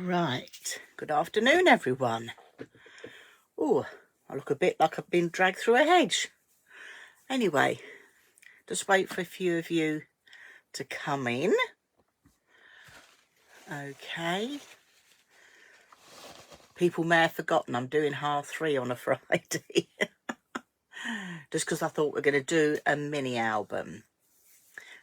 Right, good afternoon everyone. Oh, I look a bit like I've been dragged through a hedge. Anyway, just wait for a few of you to come in. Okay. People may have forgotten I'm doing 3:30 on a Friday. Just because I thought we're going to do a mini album.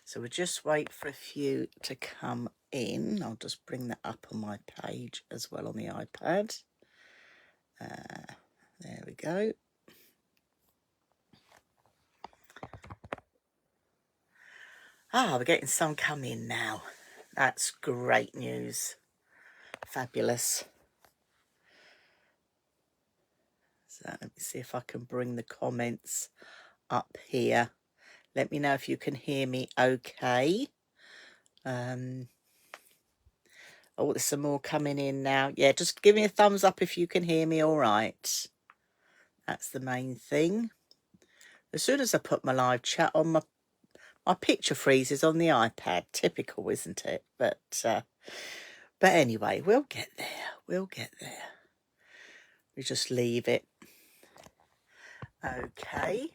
So we'll just wait for a few to come in. I'll just bring that up on my page as well on the iPad. There we go. We're getting some come in now. That's great news. Fabulous. So let me see if I can bring the comments up here. Let me know if you can hear me okay. Oh, there's some more coming in now. Yeah, just give me a thumbs up if you can hear me all right. That's the main thing. As soon as I put my live chat on, my picture freezes on the iPad. Typical, isn't it? But anyway, we'll get there. We'll get there. We just leave it. Okay.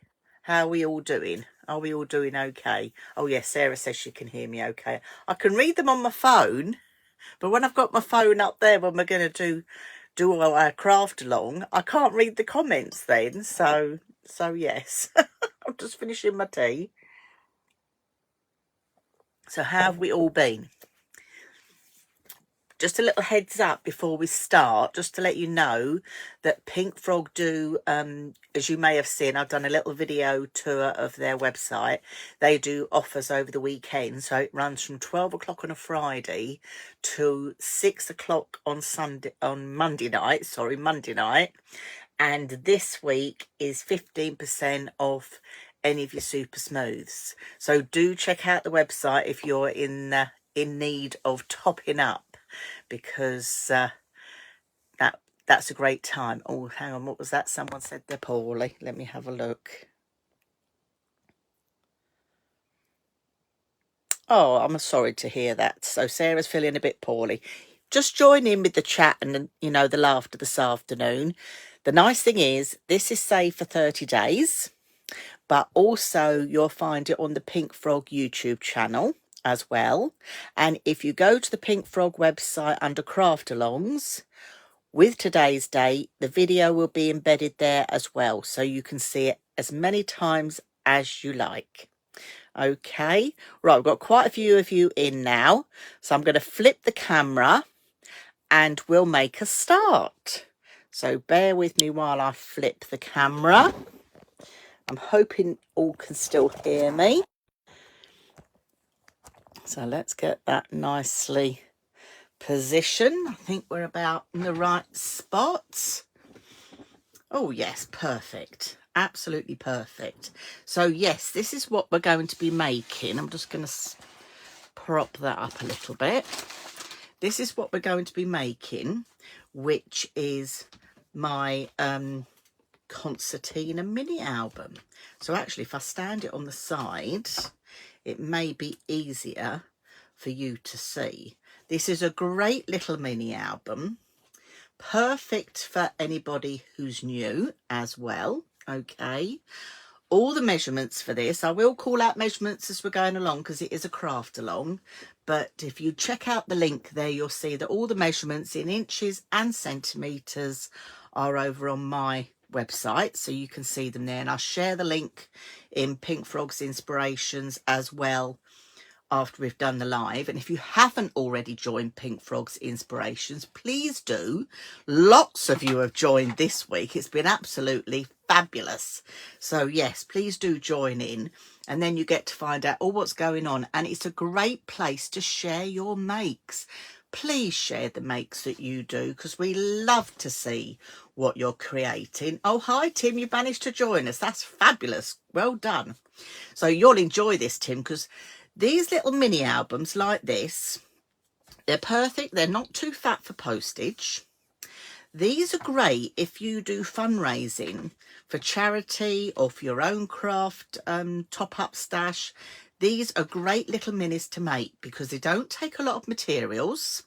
How are we all doing? Are we all doing okay? Oh, yes, Sarah says she can hear me okay. I can read them on my phone, but when I've got my phone up there when we're going to do our craft along, I can't read the comments then. So yes, I'm just finishing my tea. So how have we all been? Just a little heads up before we start, just to let you know that Pink Frog do, as you may have seen, I've done a little video tour of their website. They do offers over the weekend, so it runs from 12 o'clock on a Friday to 6 o'clock on Monday night. And this week is 15% off any of your super smooths. So do check out the website if you're in need of topping up, because that's a great time. Oh, hang on, what was that? Someone said they're poorly. Let me have a look. Oh, I'm sorry to hear that. So Sarah's feeling a bit poorly. Just join in with the chat and, the laughter this afternoon. The nice thing is this is safe for 30 days, but also you'll find it on the Pink Frog YouTube channel as well. And if you go to the Pink Frog website under craft alongs, with today's date, the video will be embedded there as well, so you can see it as many times as you like. Okay, right, we've got quite a few of you in now, so I'm going to flip the camera and we'll make a start. So bear with me while I flip the camera. I'm hoping all can still hear me. So let's get that nicely positioned. I think we're about in the right spot. Oh, yes, perfect. Absolutely perfect. So, yes, this is what we're going to be making. I'm just going to prop that up a little bit. This is what we're going to be making, which is my concertina mini album. So, actually, if I stand it on the side, it may be easier for you to see. This is a great little mini album. Perfect for anybody who's new as well. Okay, all the measurements for this, I will call out measurements as we're going along because it is a craft along, but if you check out the link there, you'll see that all the measurements in inches and centimeters are over on my website, so you can see them there, and I'll share the link in Pink Frog's Inspirations as well after we've done the live. And if you haven't already joined Pink Frog's Inspirations, please do. Lots of you have joined this week. It's been absolutely fabulous. So yes, please do join in, and then you get to find out all what's going on. And it's a great place to share your makes. Please share the makes that you do, because we love to see what you're creating. Oh, hi Tim, you managed to join us. That's fabulous. Well done. So you'll enjoy this, Tim, because these little mini albums like this, they're perfect. They're not too fat for postage. These are great if you do fundraising for charity or for your own craft top-up stash. These are great little minis to make because they don't take a lot of materials.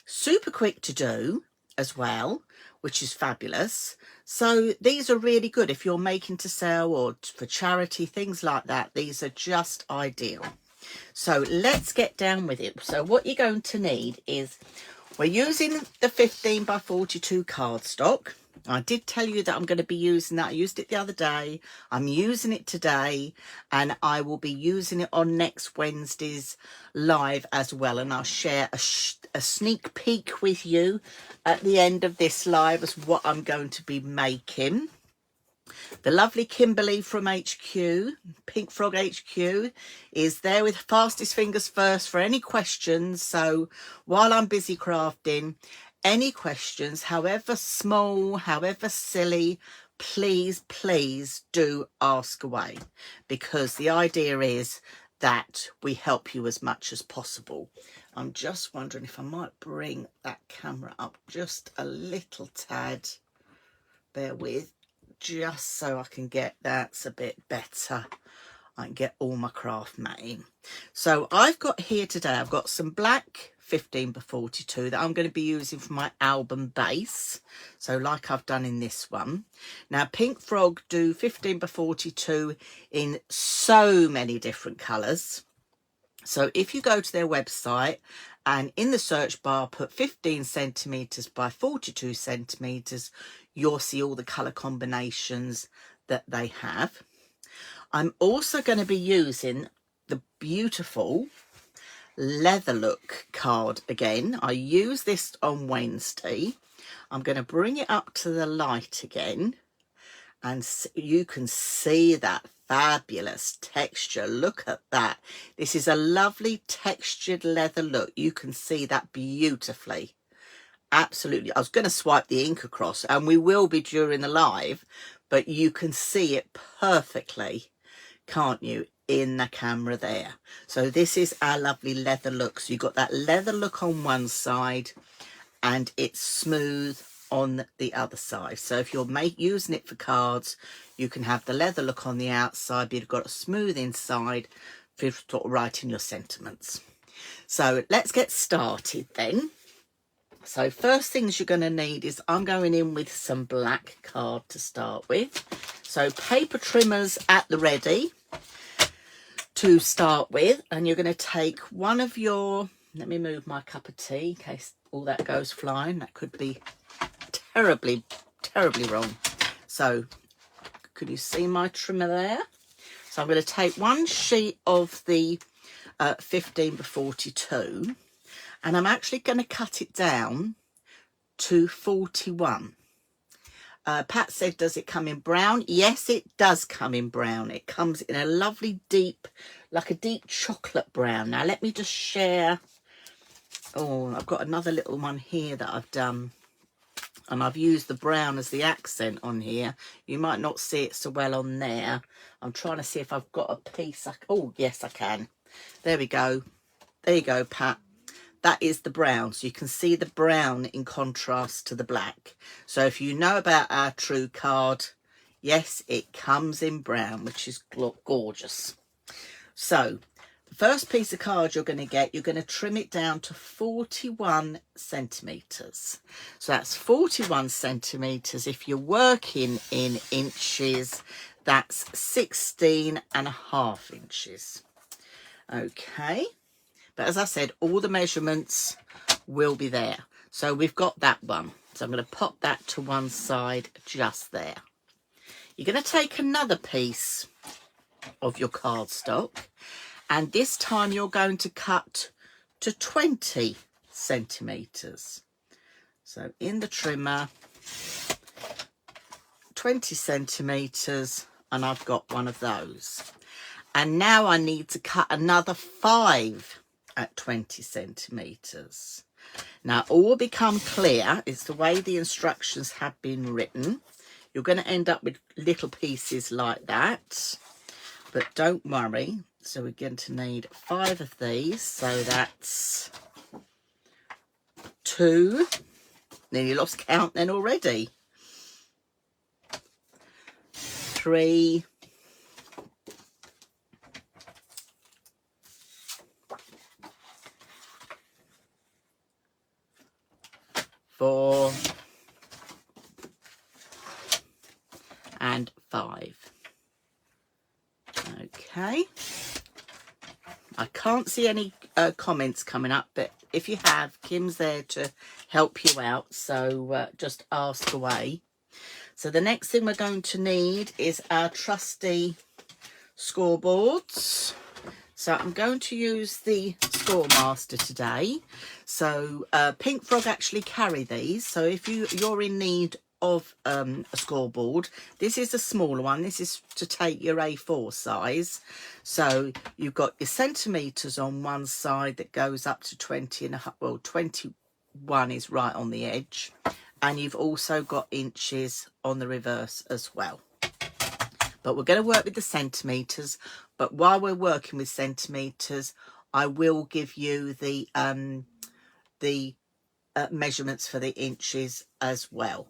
super quick to do as well, which is fabulous. So these are really good if you're making to sell or for charity, things like that. These are just ideal. So let's get down with it. So what you're going to need is, we're using the 15 by 42 cardstock. I did tell you that I'm going to be using that. I used it the other day. I'm using it today, and I will be using it on next Wednesday's live as well. And I'll share a sneak peek with you at the end of this live as what I'm going to be making. The lovely Kimberly from HQ, Pink Frog HQ, is there with Fastest Fingers First for any questions. So while I'm busy crafting, any questions, however small, however silly, please, please do ask away, because the idea is that we help you as much as possible. I'm just wondering if I might bring that camera up just a little tad. Bear with. Just so I can get that's a bit better. I can get all my craft mat in. So I've got here today, I've got some black 15 by 42 that I'm going to be using for my album base. So like I've done in this one. Now Pink Frog do 15 by 42 in so many different colours. So if you go to their website and in the search bar put 15 centimetres by 42 centimetres, you'll see all the colour combinations that they have. I'm also going to be using the beautiful Leather Look card again. I used this on Wednesday. I'm going to bring it up to the light again, and you can see that fabulous texture. Look at that. This is a lovely textured leather look. You can see that beautifully. Absolutely. I was going to swipe the ink across, and we will be during the live, but you can see it perfectly, can't you, in the camera there. So this is our lovely leather look. So you've got that leather look on one side and it's smooth on the other side. So if you're using it for cards, you can have the leather look on the outside, but you've got a smooth inside for sort of writing your sentiments. So let's get started then. So first things you're going to need is, I'm going in with some black card to start with. So paper trimmers at the ready to start with, and you're going to take one of your, let me move my cup of tea in case all that goes flying. That could be terribly, terribly wrong. So could you see my trimmer there? So I'm going to take one sheet of the 15 by 42, and I'm actually going to cut it down to 41. Pat said, does it come in brown? Yes, it does come in brown. It comes in a lovely deep, like a deep chocolate brown. Now let me just share. Oh, I've got another little one here that I've done, and I've used the brown as the accent on here. You might not see it so well on there. I'm trying to see if I've got a piece. Oh yes, I can. There we go. There you go, Pat. That is the brown. So you can see the brown in contrast to the black. So if you know about our True card, yes, it comes in brown, which is gorgeous. So the first piece of card you're going to get, you're going to trim it down to 41 centimetres. So that's 41 centimetres. If you're working in inches, that's 16.5 inches. Okay. But as I said, all the measurements will be there. So we've got that one. So I'm going to pop that to one side just there. You're going to take another piece of your cardstock, and this time you're going to cut to 20 centimetres. So in the trimmer, 20 centimetres, and I've got one of those. And now I need to cut another 5 at 20 centimetres. Now all will become clear. It's the way the instructions have been written. You're going to end up with little pieces like that, but don't worry. So we're going to need 5 of these. So that's 2. Nearly lost count then already. 3. Okay. I can't see any comments coming up, but if you have, Kim's there to help you out, so just ask away. So the next thing we're going to need is our trusty scoreboards. So I'm going to use the Scoremaster today. So Pink Frog actually carry these, so if you're in need of a scoreboard, this is a smaller one. This is to take your A4 size. So you've got your centimetres on one side that goes up to 20 and a half, well, 21 is right on the edge, and you've also got inches on the reverse as well. But we're going to work with the centimetres. But while we're working with centimetres, I will give you the measurements for the inches as well.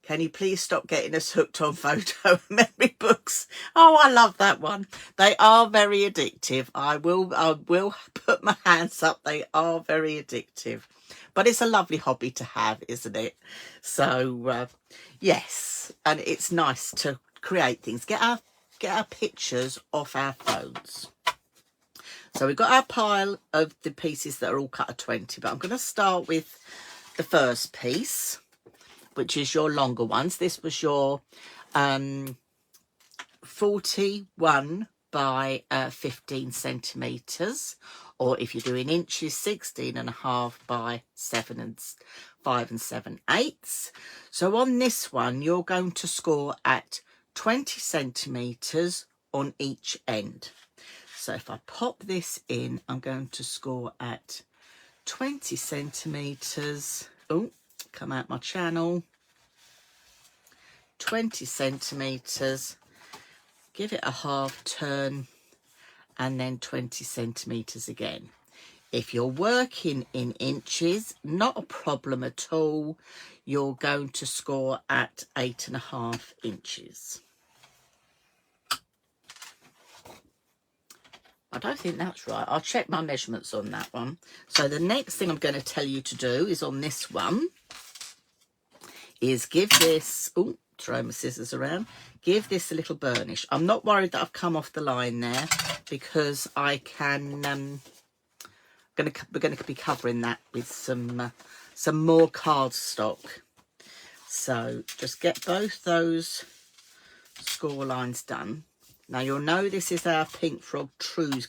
Can you please stop getting us hooked on photo memory books? Oh, I love that one. They are very addictive. I will put my hands up. They are very addictive. But it's a lovely hobby to have, isn't it? So, yes. And it's nice to create things. Get our pictures off our phones. So we've got our pile of the pieces that are all cut at 20. But I'm going to start with the first piece, which is your longer ones. This was your 41 by 15 centimetres, or if you're doing inches, 16.5 by 5 7/8. So on this one, you're going to score at 20 centimetres on each end. So if I pop this in, I'm going to score at 20 centimetres. Oh, come out my channel. 20 centimetres, give it a half turn, and then 20 centimetres again. If you're working in inches, not a problem at all. You're going to score at 8.5 inches. I don't think that's right. I'll check my measurements on that one. So the next thing I'm going to tell you to do is on this one, is give this, oh, throw my scissors around, give this a little burnish. I'm not worried that I've come off the line there, because I can, we're going to be covering that with some more cardstock. So just get both those score lines done. Now you'll know this is our Pink Frog True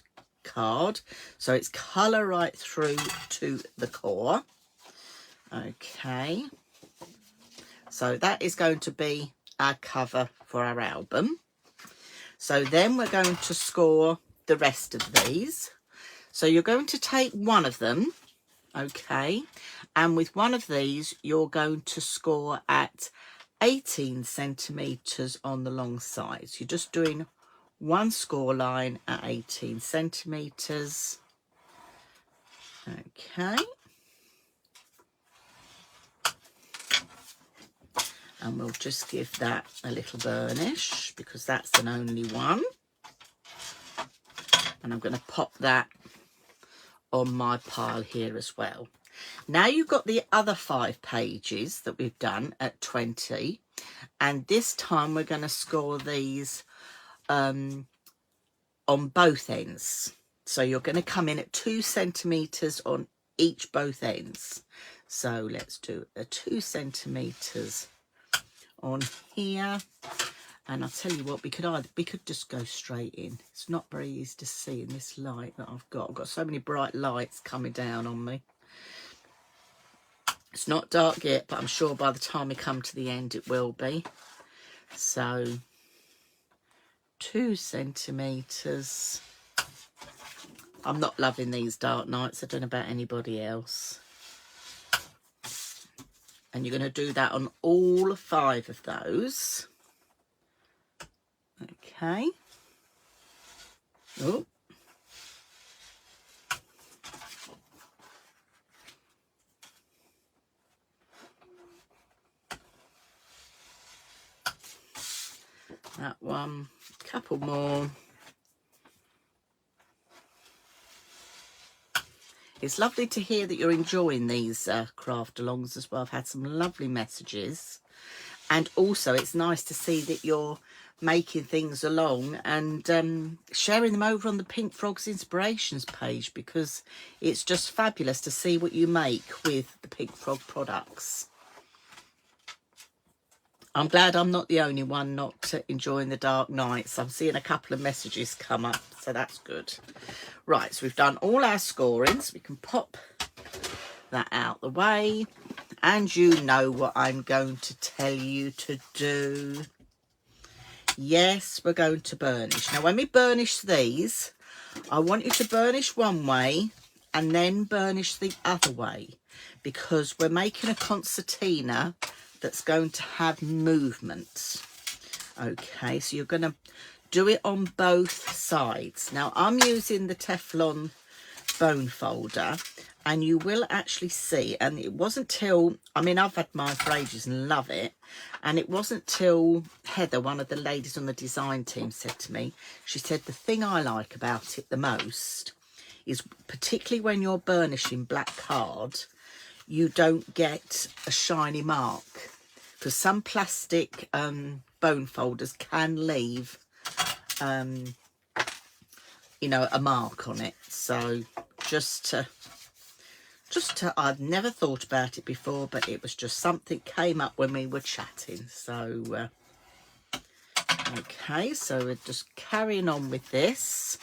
card, so it's colour right through to the core. Okay. So that is going to be our cover for our album. So then we're going to score the rest of these. So you're going to take one of them, okay, and with one of these you're going to score at 18 centimetres on the long sides. You're just doing one score line at 18 centimetres. Okay. And we'll just give that a little burnish, because that's an only one. And I'm going to pop that on my pile here as well. Now you've got the other 5 pages that we've done at 20. And this time we're going to score these on both ends. So you're going to come in at 2 centimetres on both ends. So let's do a 2 centimetres on here, and I'll tell you what, we could just go straight in. It's not very easy to see in this light that I've got so many bright lights coming down on me. It's not dark yet, but I'm sure by the time we come to the end it will be. So 2 centimetres. I'm not loving these dark nights. I don't know about anybody else. And you're going to do that on all 5 of those. Okay. Oh. That one. Couple more. It's lovely to hear that you're enjoying these craft alongs as well. I've had some lovely messages, and also it's nice to see that you're making things along and sharing them over on the Pink Frogs Inspirations page, because it's just fabulous to see what you make with the Pink Frog products. I'm glad I'm not the only one not enjoying the dark nights. I'm seeing a couple of messages come up, so that's good. Right, so we've done all our scorings. We can pop that out the way. And you know what I'm going to tell you to do. Yes, we're going to burnish. Now, when we burnish these, I want you to burnish one way and then burnish the other way, because we're making a concertina that's going to have movement. Okay, so you're going to do it on both sides. Now, I'm using the Teflon bone folder, and you will actually see, and it wasn't till, I mean, I've had mine for ages and love it, and it wasn't till Heather, one of the ladies on the design team, said to me, she said, the thing I like about it the most is, particularly when you're burnishing black card, you don't get a shiny mark, because some plastic bone folders can leave you know, a mark on it. So just to I've never thought about it before, but it was just something came up when we were chatting. So okay, so we're just carrying on with this.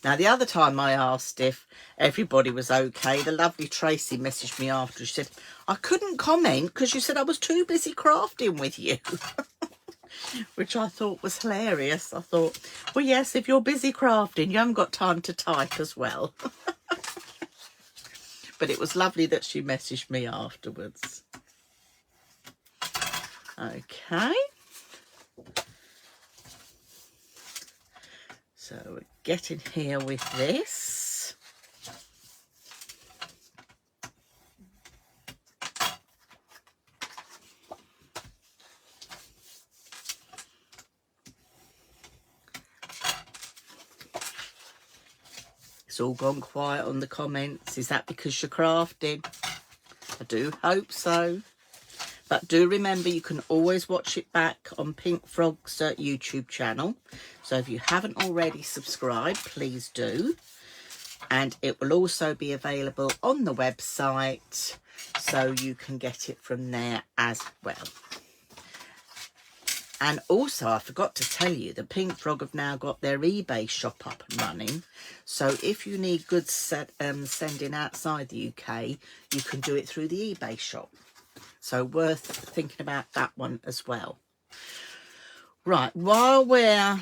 Now, the other time I asked if everybody was okay, the lovely Tracy messaged me after. She said, I couldn't comment because you said I was too busy crafting with you. Which I thought was hilarious. I thought, well, yes, if you're busy crafting, you haven't got time to type as well. But it was lovely that she messaged me afterwards. Okay. So we're getting here with this. It's all gone quiet on the comments. Is that because you're crafting? I do hope so. But do remember, you can always watch it back on Pink Frog's YouTube channel. So if you haven't already subscribed, please do. And it will also be available on the website, so you can get it from there as well. And also, I forgot to tell you, the Pink Frog have now got their eBay shop up and running. So if you need goods sending outside the UK, you can do it through the eBay shop. So worth thinking about that one as well. Right, while we're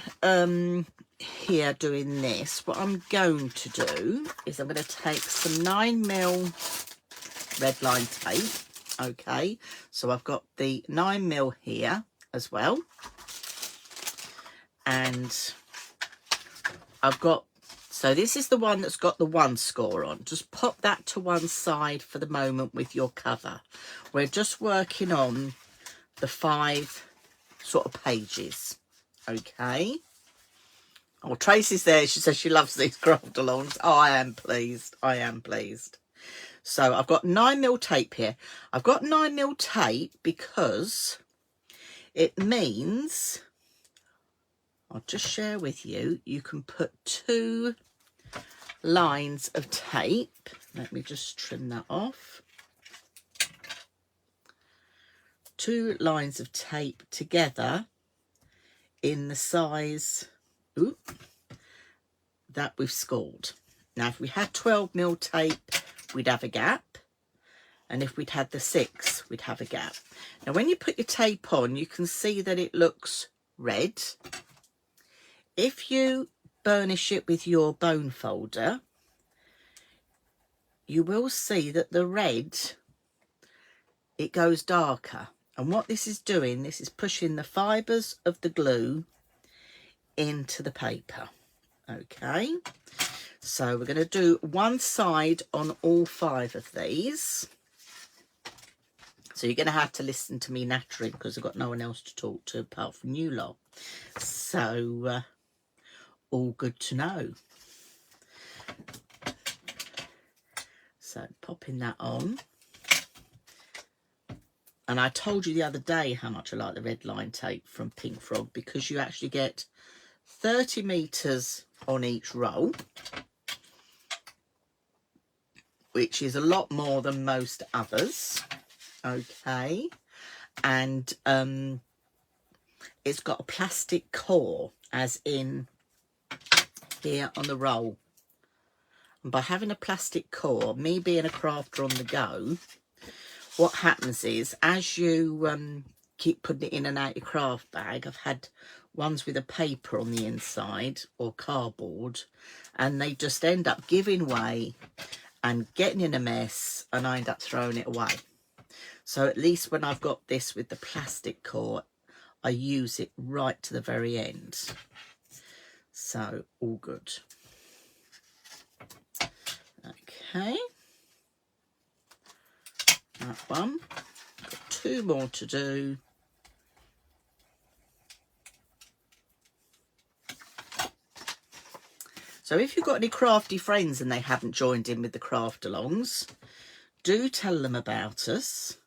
here doing this, what I'm going to do is I'm going to take some 9mm red line tape. Okay, so I've got the 9mm here as well, and I've got, so this is the one that's got the 1 score on. Just pop that to one side for the moment with your cover. We're just working on the 5 sort of pages. Okay. Oh, Tracy's there. She says she loves these craft alongs. Oh, I am pleased. I am pleased. So I've got 9mm tape here. I've got 9mm tape because it means, I'll just share with you, you can put 2 lines of tape. Let me just trim that off. 2 lines of tape together in the size that we've scored. Now, if we had 12mm tape, we'd have a gap. And if we'd had the 6, we'd have a gap. Now, when you put your tape on, you can see that it looks red. If you burnish it with your bone folder, you will see that the red, it goes darker. And what this is doing, this is pushing the fibres of the glue into the paper. Okay, so we're going to do one side on all 5 of these. So you're going to have to listen to me nattering because I've got no one else to talk to apart from you lot. So all good to know. So popping that on. And I told you the other day how much I like the red line tape from Pink Frog, because you actually get 30 meters on each roll, which is a lot more than most others. Okay, and it's got a plastic core, as in here on the roll. And by having a plastic core, me being a crafter on the go, what happens is, as you keep putting it in and out your craft bag, I've had ones with a paper on the inside or cardboard, and they just end up giving way and getting in a mess, and I end up throwing it away. So at least when I've got this with the plastic core, I use it right to the very end. So all good. Okay, that one. Got 2 more to do. So if you've got any crafty friends and they haven't joined in with the craft alongs, do tell them about us.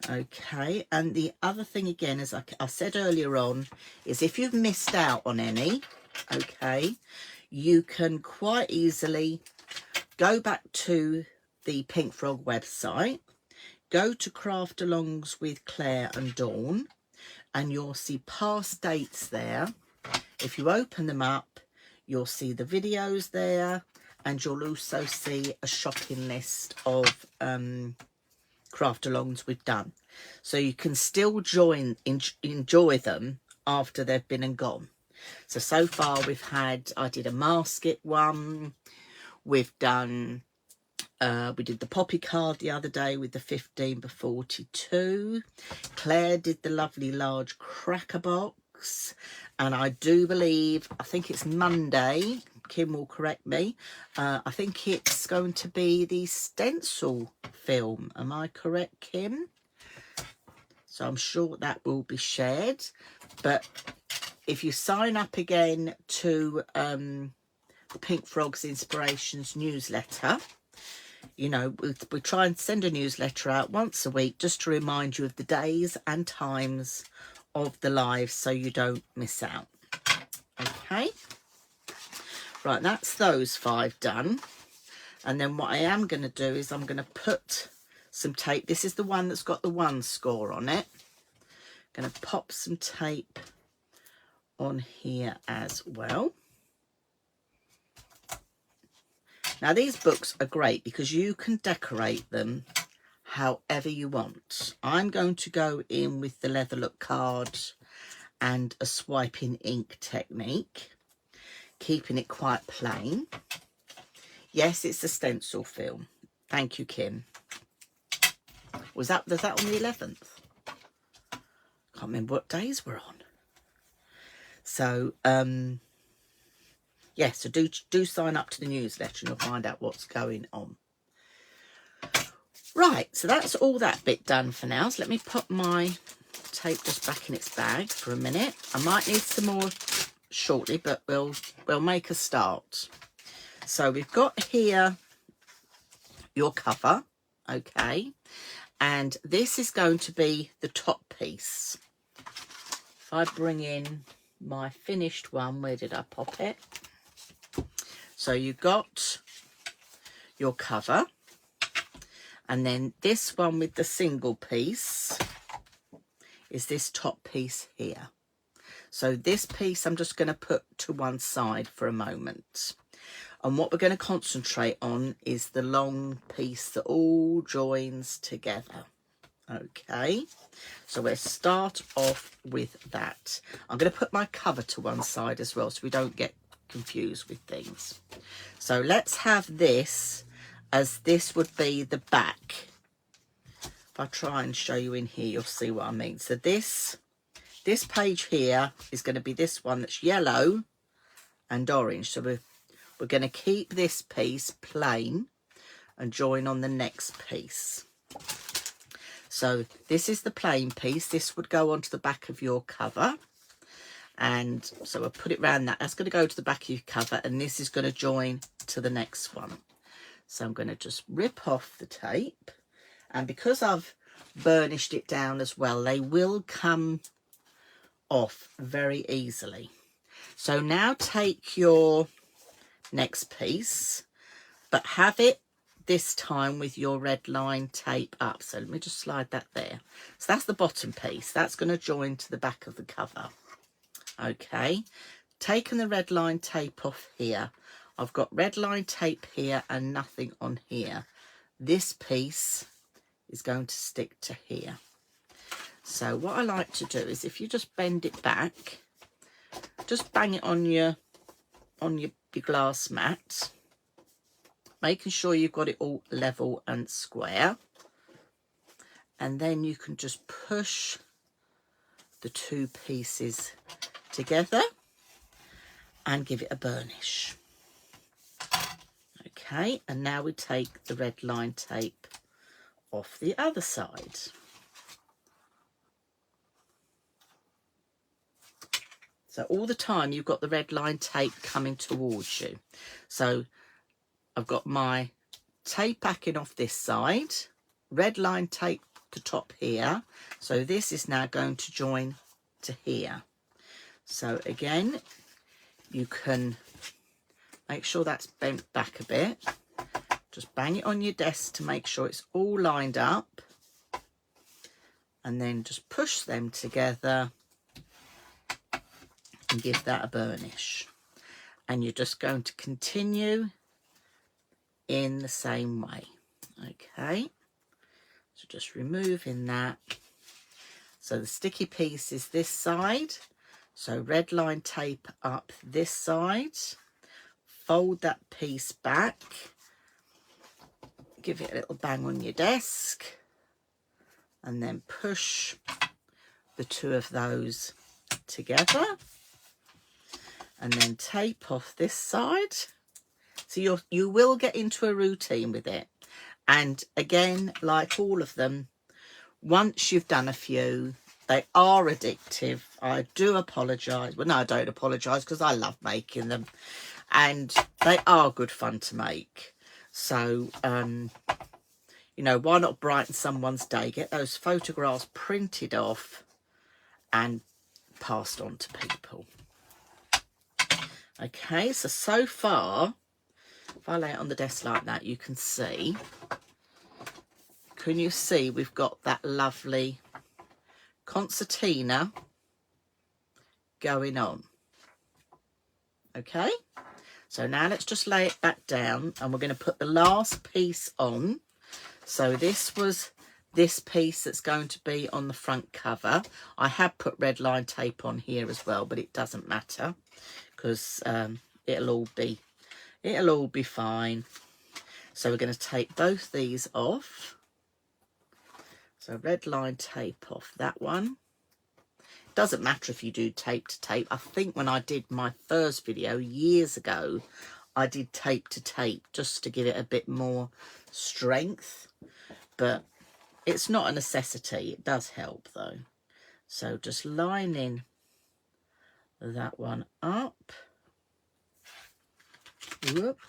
Okay, and the other thing again, as I said earlier on, is if you've missed out on any, okay, you can quite easily go back to the Pink Frog website, go to Craft Alongs with Claire and Dawn, and you'll see past dates there. If you open them up, you'll see the videos there, and you'll also see a shopping list of craft alongs we've done, so you can still enjoy them after they've been and gone. So far we've had, I did a Masket one, we've done we did the Poppy card the other day with the 15 by 42. Claire did the lovely large cracker box, and I do believe, I think it's Monday, Kim will correct me, I think it's going to be the stencil film. Am I correct, Kim? So I'm sure that will be shared. But if you sign up again to the Pink Frogs Inspirations newsletter, you know, we try and send a newsletter out once a week just to remind you of the days and times of the live, so you don't miss out. Okay, right, that's those 5 done. And then what I am going to do is I'm going to put some tape. This is the one that's got the 1 score on it. Going to pop some tape on here as well. Now these books are great because you can decorate them however you want. I'm going to go in with the leather look card and a swiping ink technique, keeping it quite plain. Yes, it's a stencil film. Thank you, Kim. Was that on the 11th? Can't remember what days we're on. So yeah, so do sign up to the newsletter and you'll find out what's going on. Right, so that's all that bit done for now. So let me put my tape just back in its bag for a minute. I might need some more shortly, but we'll make a start. So we've got here your cover, okay, and this is going to be the top piece. If I bring in my finished one, where did I pop it? So you've got your cover, and then this one with the single piece is this top piece here. So this piece I'm just going to put to one side for a moment. And what we're going to concentrate on is the long piece that all joins together. Okay, so we'll start off with that. I'm going to put my cover to one side as well so we don't get confused with things. So let's have this as this would be the back. If I try and show you in here, you'll see what I mean. So this page here is going to be this one that's yellow and orange. So we're going to keep this piece plain and join on the next piece. So this is the plain piece. This would go onto the back of your cover. And so I'll put it around that. That's going to go to the back of your cover, and this is going to join to the next one. So I'm going to just rip off the tape. And because I've burnished it down as well. They will come off very easily. So now take your next piece, but have it this time with your red line tape up. So let me just slide that there. So that's the bottom piece. That's going to join to the back of the cover. Okay, taking the red line tape off here. I've got red line tape here and nothing on here. This piece is going to stick to here. So what I like to do is, if you just bend it back, just bang it on your glass mat, making sure you've got it all level and square, and then you can just push the two pieces together and give it a burnish. Okay, and now we take the red line tape off the other side. So all the time you've got the red line tape coming towards you. So I've got my tape backing off this side, red line tape the top here. So this is now going to join to here. So again, you can make sure that's bent back a bit. Just bang it on your desk to make sure it's all lined up. And then just push them together and give that a burnish. And you're just going to continue in the same way. Okay, so just removing that. So the sticky piece is this side. So red line tape up this side. Fold that piece back. Give it a little bang on your desk. And then push the two of those together. And then tape off this side. So you will get into a routine with it. And again, like all of them, once you've done a few, they are addictive. I do apologise. Well, no, I don't apologise because I love making them. And they are good fun to make. So, you know, why not brighten someone's day? Get those photographs printed off and passed on to people. Okay, so far, if I lay it on the desk like that, you can see. Can you see we've got that lovely concertina going on? Okay, so now let's just lay it back down and we're going to put the last piece on. So this was this piece that's going to be on the front cover. I have put red line tape on here as well, but it doesn't matter because it'll all be fine. So we're going to take both these off. So red line tape off that one. Doesn't matter if you do tape to tape. I think when I did my first video years ago, I did tape to tape just to give it a bit more strength. But it's not a necessity. It does help though. So just lining that one up. Whoop.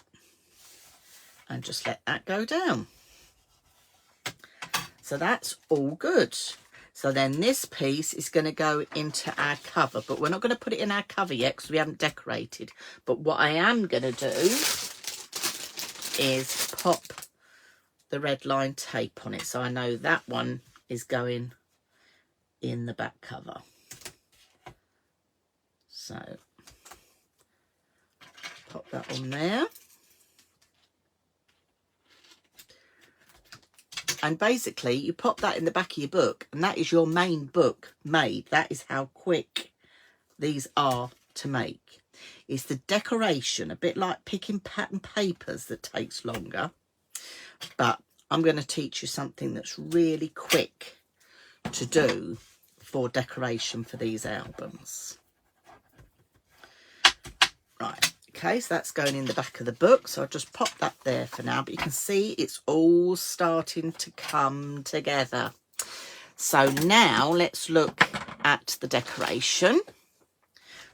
And just let that go down. So that's all good. So then this piece is going to go into our cover, but we're not going to put it in our cover yet because we haven't decorated. But what I am going to do is pop the red line tape on it. So I know that one is going in the back cover. So pop that on there. And basically, you pop that in the back of your book, and that is your main book made. That is how quick these are to make. It's the decoration, a bit like picking pattern papers, that takes longer. But I'm going to teach you something that's really quick to do for decoration for these albums. Right. Okay, so that's going in the back of the book. So I'll just pop that there for now. But you can see it's all starting to come together. So now let's look at the decoration.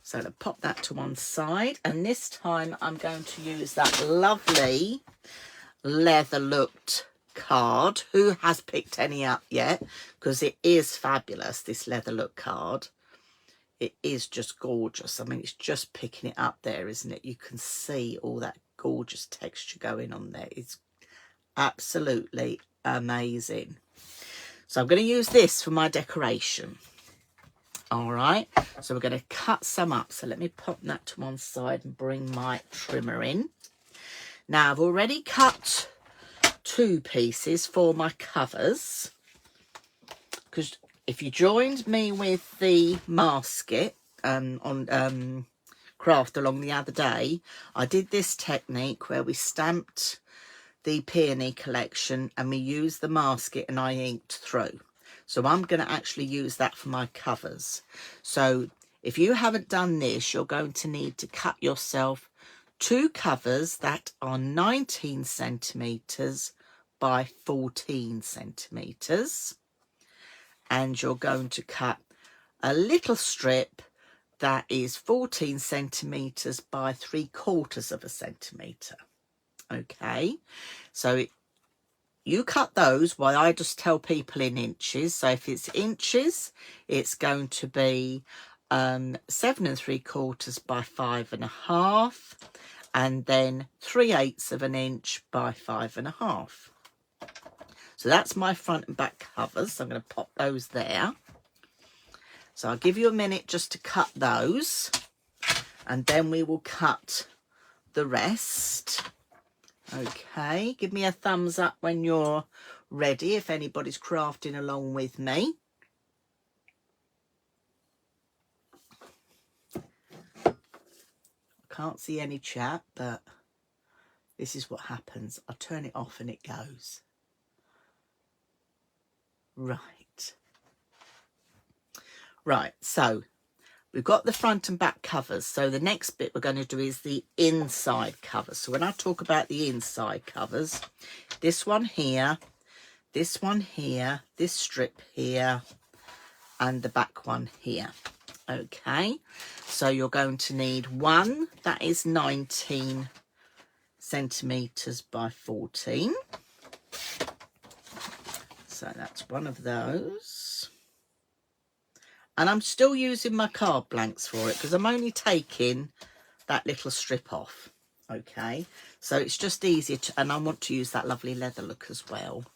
So I'll pop that to one side. And this time I'm going to use that lovely leather looked card. Who has picked any up yet? Because it is fabulous, this leather look card. It is just gorgeous. I mean, it's just picking it up there, isn't it? You can see all that gorgeous texture going on there. It's absolutely amazing. So I'm going to use this for my decoration. All right, so we're going to cut some up. So let me pop that to one side and bring my trimmer in. Now I've already cut 2 pieces for my covers, because if you joined me with the Masket on Craft Along the other day, I did this technique where we stamped the Peony collection and we used the Masket and I inked through. So I'm going to actually use that for my covers. So if you haven't done this, you're going to need to cut yourself 2 covers that are 19 centimetres by 14 centimetres. And you're going to cut a little strip that is 14 centimetres by 3/4 of a centimetre. Okay, so you cut those while I just tell people in inches. So if it's inches, it's going to be 7 3/4 by 5.5, and then 3/8 of an inch by 5.5. So that's my front and back covers. So I'm going to pop those there. So I'll give you a minute just to cut those, and then we will cut the rest. Okay, give me a thumbs up when you're ready, if anybody's crafting along with me. I can't see any chat, but this is what happens. I turn it off and it goes. Right. Right, so we've got the front and back covers. So the next bit we're going to do is the inside covers. So when I talk about the inside covers, this one here, this strip here, and the back one here. Okay, so you're going to need one that is 19 centimetres by 14. So that's one of those. And I'm still using my card blanks for it because I'm only taking that little strip off. Okay, so it's just easier to, and I want to use that lovely leather look as well.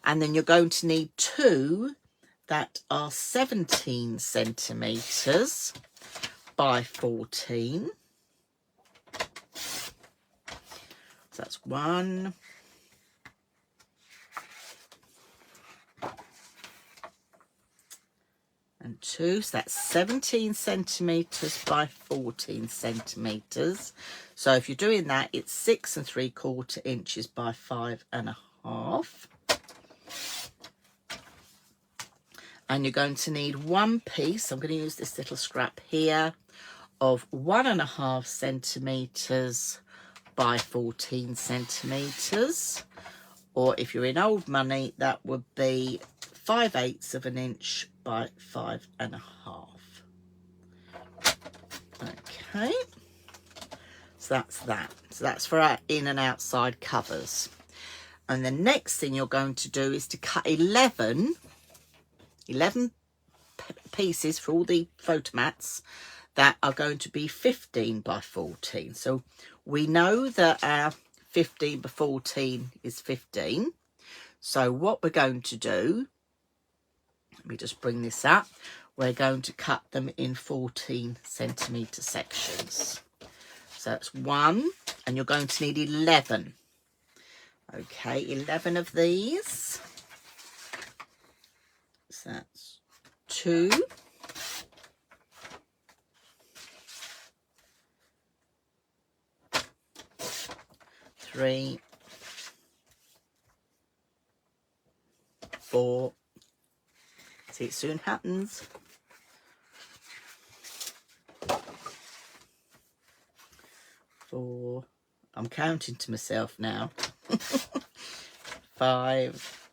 And then you're going to need 2 that are 17 centimetres by 14. So that's 1. And 2, so that's 17 centimetres by 14 centimetres. So if you're doing that, it's 6 3/4 inches by 5.5. And you're going to need 1 piece. I'm going to use this little scrap here of 1.5 centimetres by 14 centimetres. Or if you're in old money, that would be 5/8 of an inch by 5.5. Okay, so that's that. So that's for our in and outside covers. And the next thing you're going to do is to cut 11 pieces for all the photo mats that are going to be 15 by 14. So we know that our 15 by 14 is 15. So what we're going to do, let me just bring this up, we're going to cut them in 14 centimetre sections. So that's 1, and you're going to need 11. Okay, 11 of these. So that's 2. 3, 4. See, it soon happens. 4. I'm counting to myself now. 5,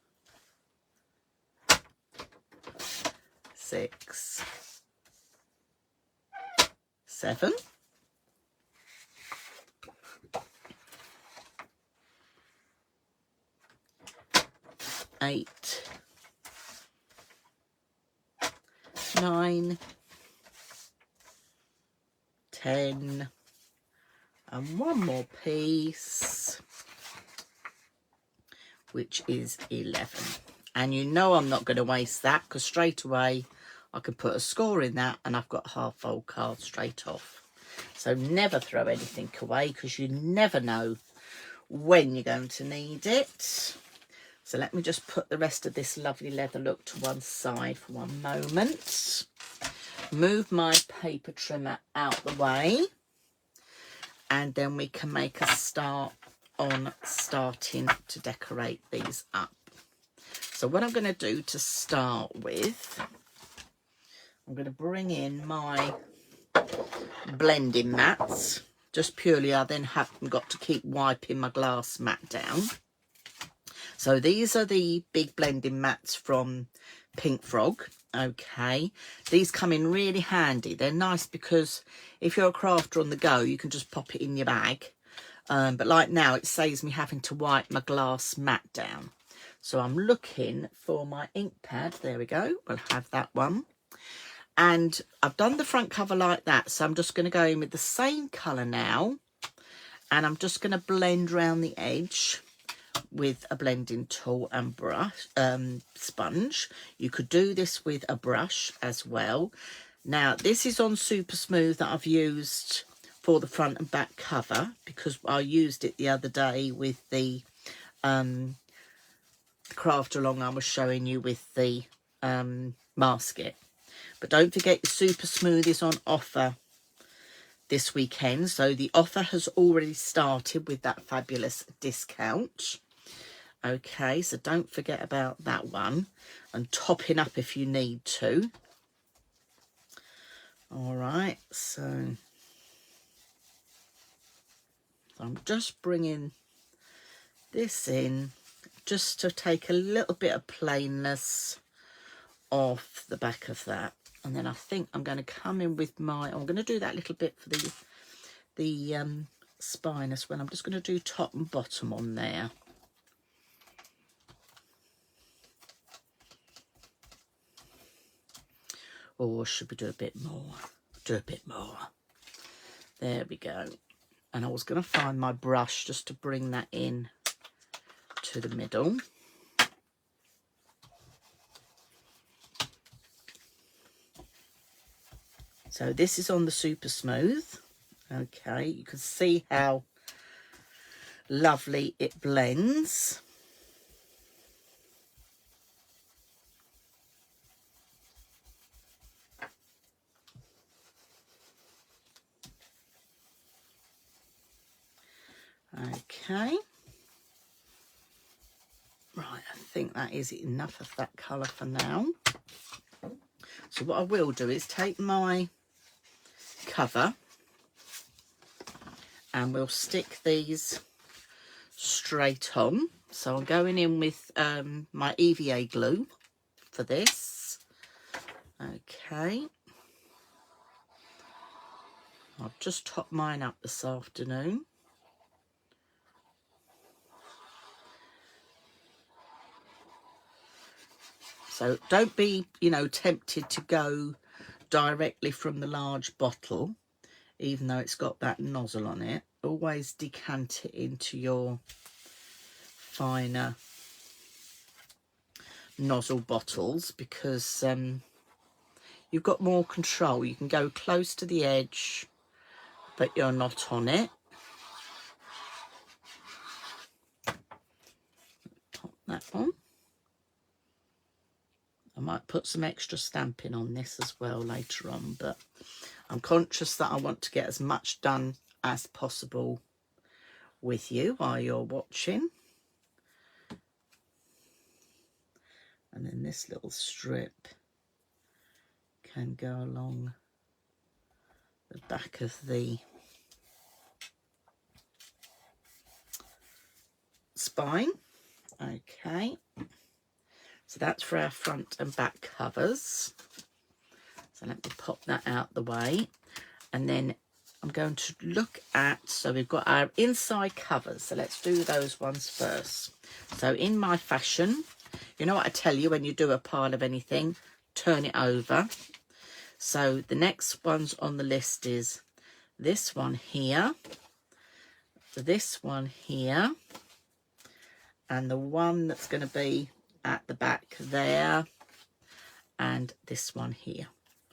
6, 7. 8, 9, 10, and one more piece, which is 11. And you know I'm not going to waste that, because straight away I could put a score in that and I've got a half-fold card straight off. So never throw anything away, because you never know when you're going to need it. So let me just put the rest of this lovely leather look to one side for one moment. Move my paper trimmer out the way, and then we can make a start on starting to decorate these up. So what I'm going to do to start with, I'm going to bring in my blending mats, just purely I then haven't got to keep wiping my glass mat down. So these are the big blending mats from Pink Frog. Okay, these come in really handy. They're nice because if you're a crafter on the go, you can just pop it in your bag. But like now, it saves me having to wipe my glass mat down. So I'm looking for my ink pad. There we go. We'll have that one. And I've done the front cover like that. So I'm just going to go in with the same colour now. And I'm just going to blend around the edge with a blending tool and brush, sponge. You could do this with a brush as well. Now this is on Super Smooth that I've used for the front and back cover, because I used it the other day with the craft along I was showing you with the masket. But don't forget, your Super Smooth is on offer this weekend, so the offer has already started with that fabulous discount. Okay, so don't forget about that one, and topping up if you need to. All right, so I'm just bringing this in just to take a little bit of plainness off the back of that. And then I think I'm going to come in with I'm going to do that little bit for the spine as well. I'm just going to do top and bottom on there. Or should we do a bit more? Do a bit more. There we go. And I was going to find my brush just to bring that in to the middle. So this is on the Super Smooth. Okay, you can see how lovely it blends. Okay. Right, I think that is enough of that colour for now. So what I will do is take my cover and we'll stick these straight on. So I'm going in with my EVA glue for this. Okay. I've just topped mine up this afternoon. So don't be, tempted to go directly from the large bottle, even though it's got that nozzle on it. Always decant it into your finer nozzle bottles, because you've got more control. You can go close to the edge, but you're not on it. Pop that on. I might put some extra stamping on this as well later on, but I'm conscious that I want to get as much done as possible with you while you're watching. And then this little strip can go along the back of the spine. Okay. So that's for our front and back covers. So let me pop that out the way. And then I'm going to look at, so we've got our inside covers. So let's do those ones first. So in my fashion, You know what I tell you when you do a pile of anything? Turn it over. So the next ones on the list is this one here, this one here, and the one that's going to be at the back there, and this one here.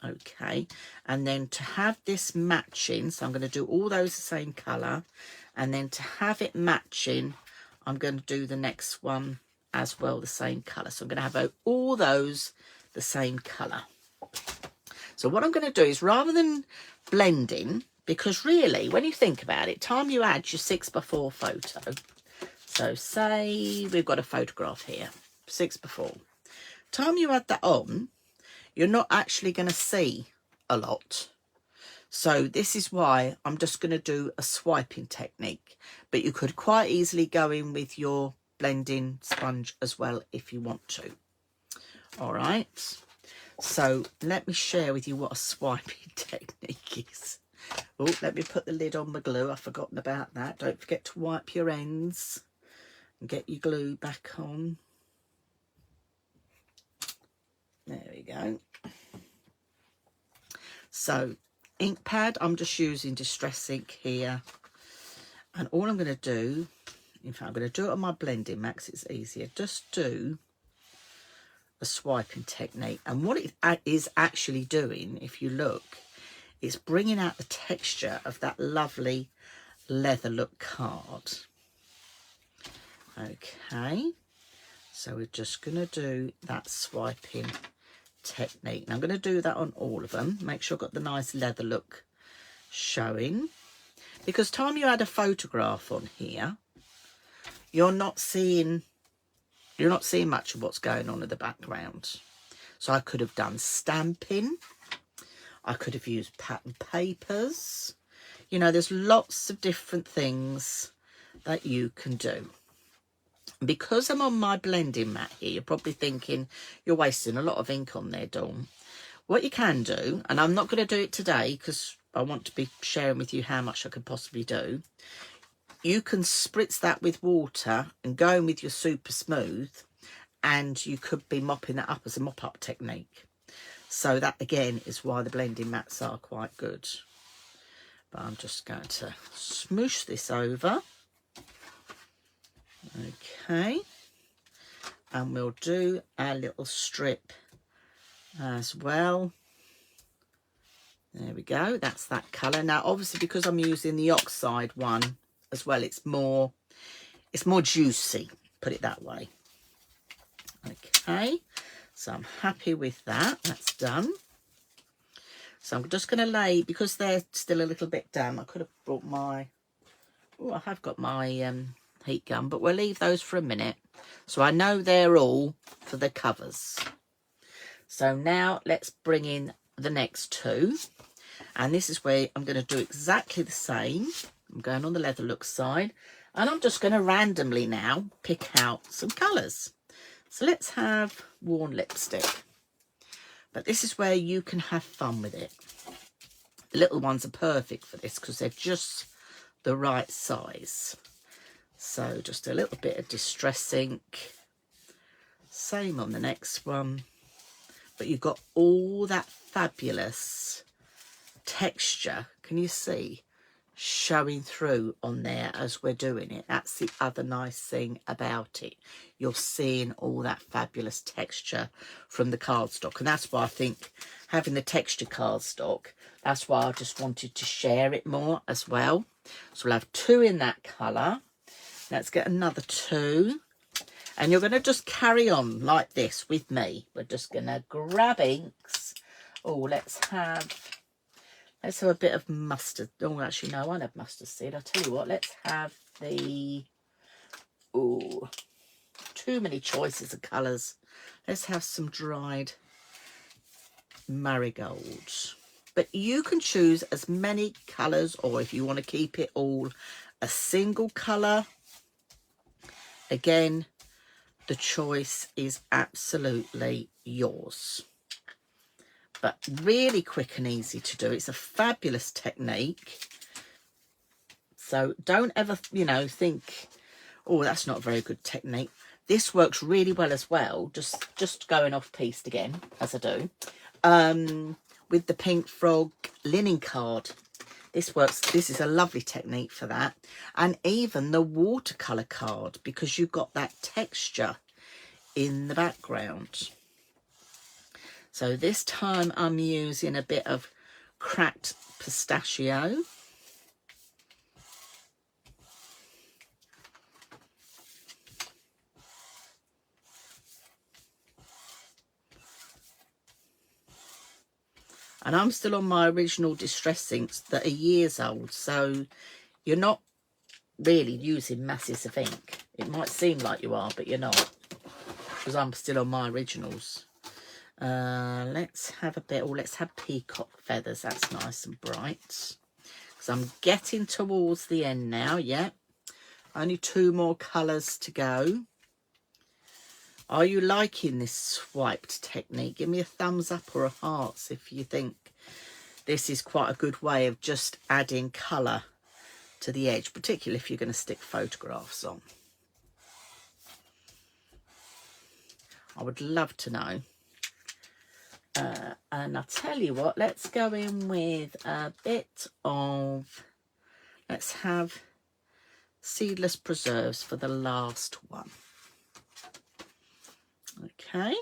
Okay, and then to have this matching, so I'm going to do all those the same colour, and then to have it matching, I'm going to do the next one as well the same colour. So I'm going to have all those the same colour. So what I'm going to do is, rather than blending, because really when you think about it, time you add your 6x4 photo, so say we've got a photograph here, 6x4, time you add that on, you're not actually going to see a lot. So this is why I'm just going to do a swiping technique, but you could quite easily go in with your blending sponge as well if you want to. All right, so let me share with you what a swiping technique is. Oh, let me put the lid on my glue. I've forgotten about that. Don't forget to wipe your ends and get your glue back on. There we go. So ink pad, I'm just using Distress ink here, and all I'm going to do, in fact I'm going to do it on my blending mat, it's easier, just do a swiping technique. And what it is actually doing, if you look, it's bringing out the texture of that lovely leather look card. Okay, so we're just going to do that swiping technique. Now I'm going to do that on all of them. Make sure I've got the nice leather look showing, because time you add a photograph on here, you're not seeing much of what's going on in the background. So I could have done stamping, I could have used pattern papers, you know, there's lots of different things that you can do. Because I'm on my blending mat here, you're probably thinking you're wasting a lot of ink on there, Dawn. What you can do, and I'm not going to do it today because I want to be sharing with you how much I could possibly do, you can spritz that with water and go in with your super smooth, and you could be mopping that up as a mop up technique. So that again is why the blending mats are quite good. But I'm just going to smoosh this over. Okay, and we'll do our little strip as well. There we go, that's that colour. Now obviously because I'm using the oxide one as well, it's more juicy, put it that way. Okay, so I'm happy with that, that's done. So I'm just going to lay, because they're still a little bit damp, I could have brought my, oh, I have got my heat gun, but we'll leave those for a minute so I know they're all for the covers. So now let's bring in the next two, and this is where I'm going to do exactly the same. I'm going on the leather look side, and I'm just going to randomly now pick out some colours. So let's have worn lipstick, but this is where you can have fun with it. The little ones are perfect for this because they're just the right size. So just a little bit of Distress ink, same on the next one, but you've got all that fabulous texture, can you see, showing through on there as we're doing it. That's the other nice thing about it, you're seeing all that fabulous texture from the cardstock, and that's why I think having the texture cardstock, that's why I just wanted to share it more as well. So we'll have two in that colour. Let's get another two, and you're going to just carry on like this with me. We're just going to grab inks. Oh, let's have a bit of mustard. Oh, actually, no, I won't have mustard seed. I'll tell you what, let's have the, oh, too many choices of colours. Let's have some dried marigolds. But you can choose as many colours, or if you want to keep it all a single colour, again, the choice is absolutely yours. But really quick and easy to do. It's a fabulous technique. So don't ever, you know, think, oh, that's not a very good technique. this works really well as well, just going off piece again, as I do, with the Pink Frog linen card. This works. This is a lovely technique for that. And even the watercolour card, because you've got that texture in the background. So this time I'm using a bit of cracked pistachio. And I'm still on my original Distress inks that are years old. So you're not really using masses of ink. It might seem like you are, but you're not. Because I'm still on my originals. Let's have a bit, or let's have peacock feathers. That's nice and bright. Because I'm getting towards the end now. Yeah. Only 2 more colours to go. Are you liking this swiped technique? Give me a thumbs up or a hearts if you think this is quite a good way of just adding colour to the edge, particularly if you're going to stick photographs on. I would love to know. And I'll tell you what, let's go in with a bit of, let's have seedless preserves for the last one. Okay.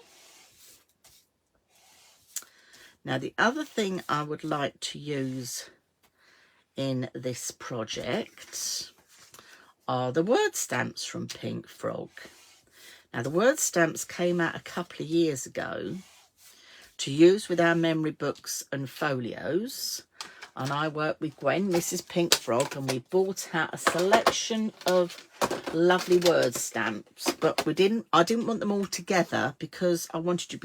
Now the other thing I would like to use in this project are the word stamps from Pink Frog. Now the word stamps came out a couple of years ago to use with our memory books and folios, and I worked with Gwen, Mrs. Pink Frog, and we bought out a selection of lovely word stamps, but I didn't want them all together because I wanted you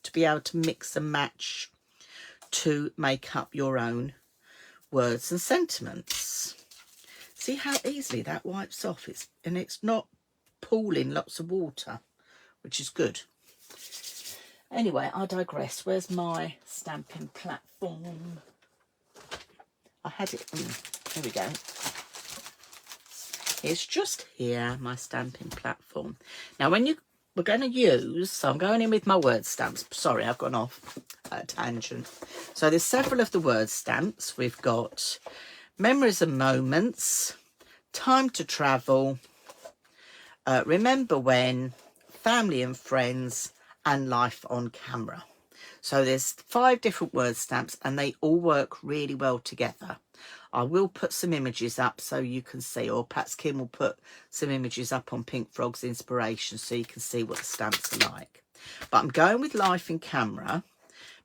to be able to mix and match to make up your own words and sentiments. See how easily that wipes off, and it's not pooling lots of water, which is good. Anyway, I digress. Where's my stamping platform? I had it. There we go. It's just here, my stamping platform. Now, we're going to use, so I'm going in with my word stamps. Sorry, I've gone off at a tangent. So there's several of the word stamps. We've got Memories and Moments, Time to Travel, Remember When, Family and Friends, and Life on Camera. So there's 5 different word stamps and they all work really well together. I will put some images up so you can see, or perhaps Kim will put some images up on Pink Frog's inspiration so you can see what the stamps are like. But I'm going with Life in Camera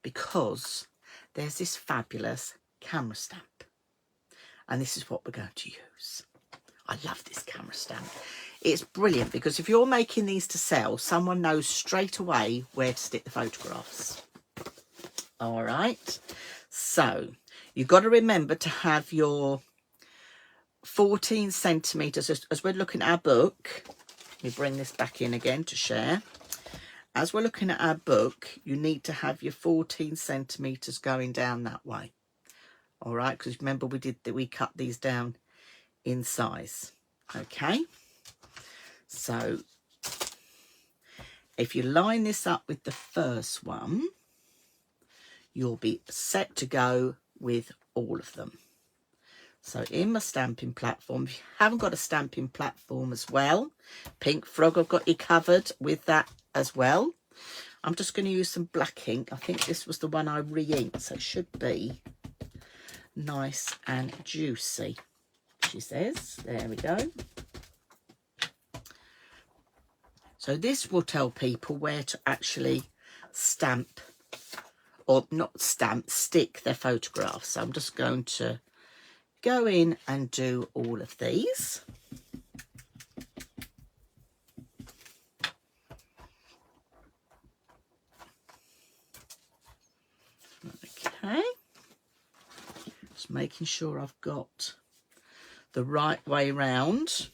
because there's this fabulous camera stamp. And this is what we're going to use. I love this camera stamp. It's brilliant because if you're making these to sell, someone knows straight away where to stick the photographs. All right. So you've got to remember to have your 14 centimetres. As we're looking at our book, let me bring this back in again to share. As we're looking at our book, you need to have your 14 centimetres going down that way. All right, because remember we cut these down in size. Okay. So if you line this up with the first one, you'll be set to go with all of them. So in my stamping platform, if you haven't got a stamping platform as well, Pink Frog, I've got you covered with that as well. I'm just going to use some black ink. I think this was the one I re-inked, so it should be nice and juicy, she says. There we go. So this will tell people where to actually stamp, or not stamp, stick their photographs. So I'm just going to go in and do all of these. Okay. Just making sure I've got the right way round.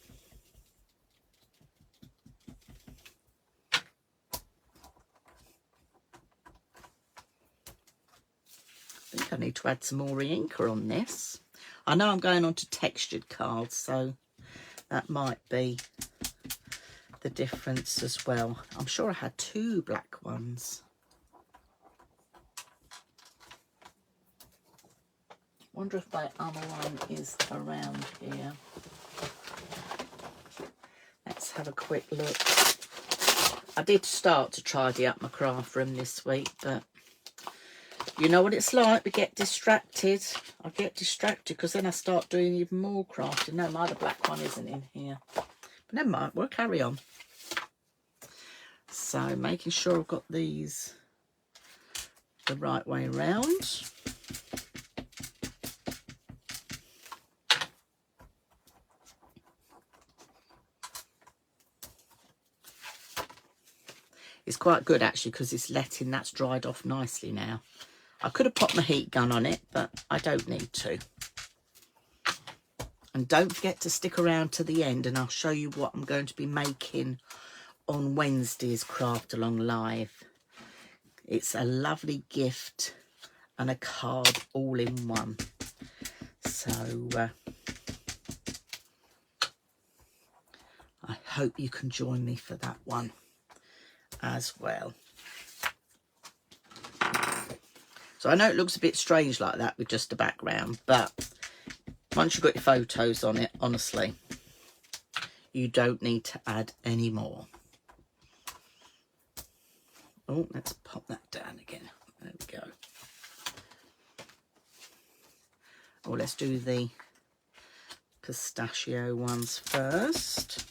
I think I need to add some more re-inker on this. I know I'm going on to textured cards, so that might be the difference as well. I'm sure I had 2 black ones. Wonder if my other one is around here. Let's have a quick look. I did start to tidy up my craft room this week, but you know what it's like, we get distracted. I get distracted because then I start doing even more crafting. No, my other black one isn't in here. But never mind, we'll carry on. So making sure I've got these the right way around. It's quite good actually because it's letting, that's dried off nicely now. I could have popped my heat gun on it, but I don't need to. And don't forget to stick around to the end and I'll show you what I'm going to be making on Wednesday's Craft Along Live. It's a lovely gift and a card all in one. So I hope you can join me for that one as well. So I know it looks a bit strange like that with just a background, but once you've got your photos on it, honestly, you don't need to add any more. Oh, let's pop that down again. There we go. Oh, let's do the pistachio ones first.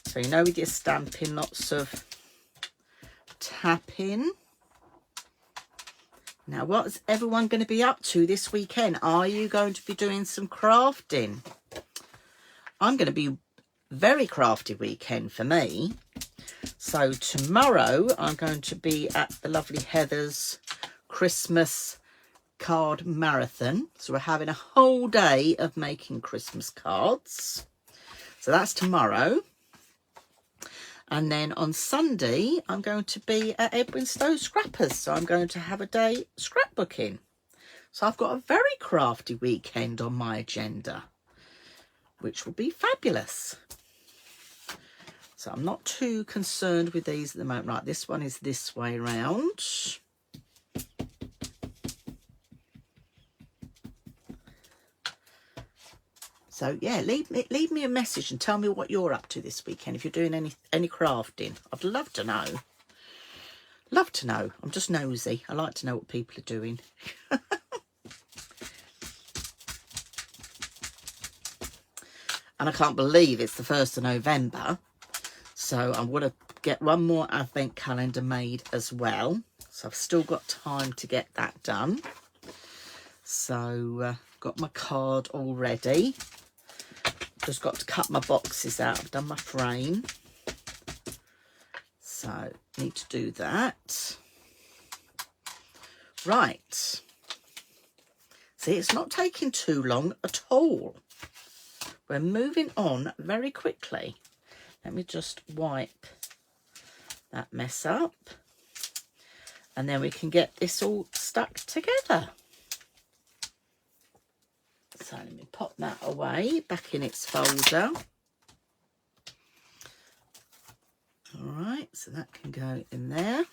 So you know with your stamping, lots of tapping. Now, what's everyone going to be up to this weekend? Are you going to be doing some crafting? I'm going to be very crafty weekend for me. So tomorrow I'm going to be at the lovely Heather's Christmas card marathon. So we're having a whole day of making Christmas cards. So that's tomorrow. And then on Sunday, I'm going to be at Edwinstowe Scrappers. So I'm going to have a day scrapbooking. So I've got a very crafty weekend on my agenda, which will be fabulous. So I'm not too concerned with these at the moment. Right, this one is this way round. So yeah, leave me a message and tell me what you're up to this weekend. If you're doing any crafting, I'd love to know. Love to know. I'm just nosy. I like to know what people are doing. And I can't believe it's the 1st of November. So I'm going to get one more advent calendar made as well. So I've still got time to get that done. So got my card all ready. Just got to cut my boxes out. I've done my frame. So need to do that. Right. See, it's not taking too long at all. We're moving on very quickly. Let me just wipe that mess up. And then we can get this all stuck together. So let me pop that away, back in its folder. All right, so that can go in there.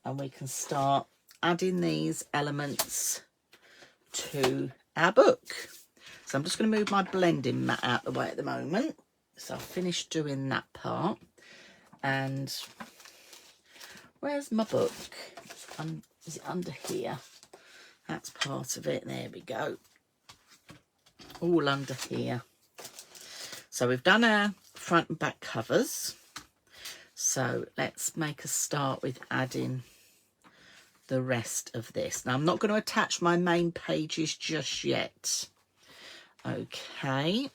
And we can start adding these elements to our book. So I'm just going to move my blending mat out of the way at the moment. So I've finished doing that part. And where's my book? Is it under here? That's part of it. There we go. All under here. So we've done our front and back covers. So let's make a start with adding the rest of this. Now I'm not going to attach my main pages just yet. Okay.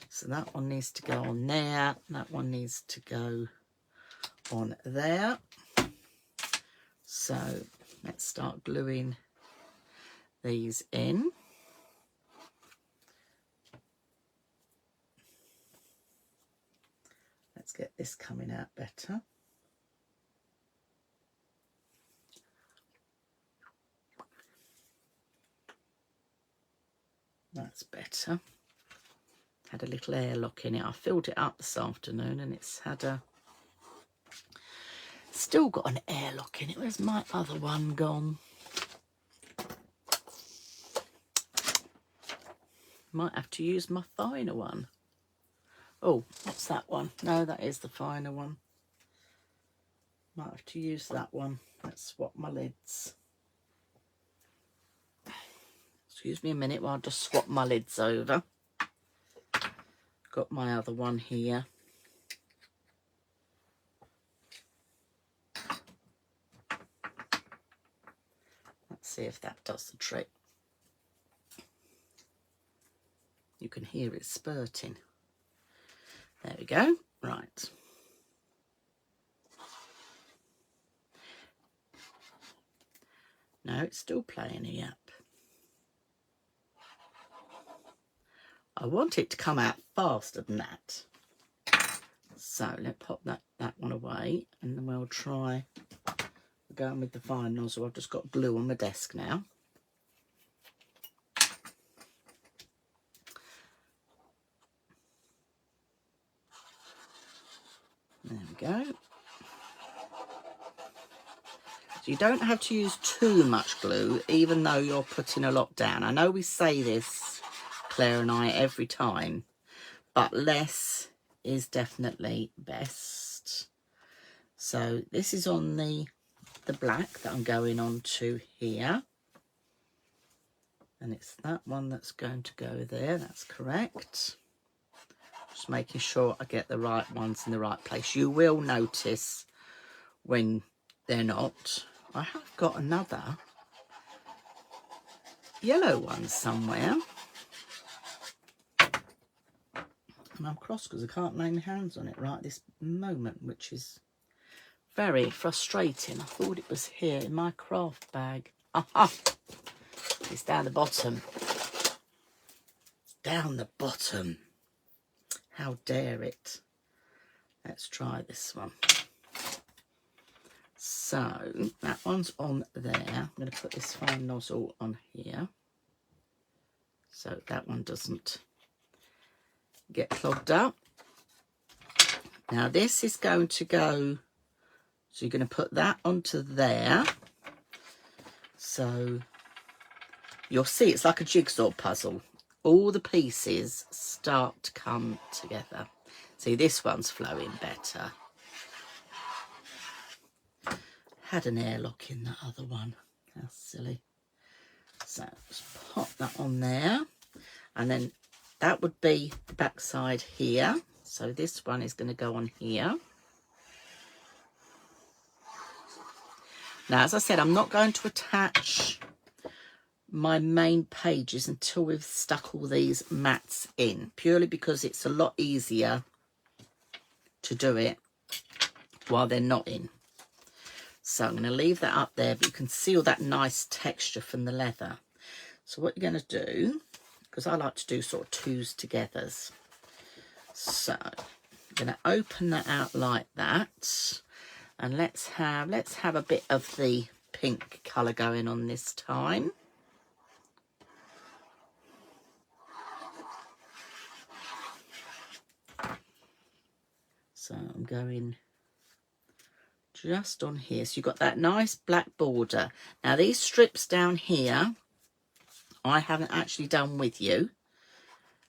So that one needs to go on there. That one needs to go on there. So let's start gluing these in. Let's get this coming out better. That's better. Had a little airlock in it. I filled it up this afternoon and it's had a... Still got an airlock in it. Where's my other one gone? Might have to use my finer one. Oh, what's that one? No, that is the finer one. Might have to use that one. Let's swap my lids. Excuse me a minute while I just swap my lids over. Got my other one here. Let's see if that does the trick. You can hear it spurting. There we go. Right. No, it's still playing it up. I want it to come out faster than that. So let's pop that one away and then we'll try going with the fine nozzle. I've just got glue on my desk now. There we go. So you don't have to use too much glue, even though you're putting a lot down. I know we say this, Claire and I, every time, but less is definitely best. So this is on the black that I'm going on to here. And it's that one that's going to go there. That's correct. Just making sure I get the right ones in the right place. You will notice when they're not. I have got another yellow one somewhere. And I'm cross because I can't lay my hands on it right this moment, which is very frustrating. I thought it was here in my craft bag. Aha! It's down the bottom. It's down the bottom. How dare it? Let's try this one. So that one's on there. I'm going to put this fine nozzle on here so that one doesn't get clogged up. Now this is going to go, so you're going to put that onto there. So you'll see it's like a jigsaw puzzle. All the pieces start to come together. See, this one's flowing better. Had an airlock in that other one. How silly. So just pop that on there. And then that would be the back side here. So this one is going to go on here. Now, as I said, I'm not going to attach my main pages until we've stuck all these mats in, purely because it's a lot easier to do it while they're not in. So I'm going to leave that up there, but you can see all that nice texture from the leather. So what you're going to do, because I like to do sort of twos togethers, so I'm going to open that out like that, and let's have a bit of the pink colour going on this time. So I'm going just on here. So you've got that nice black border. Now these strips down here, I haven't actually done with you.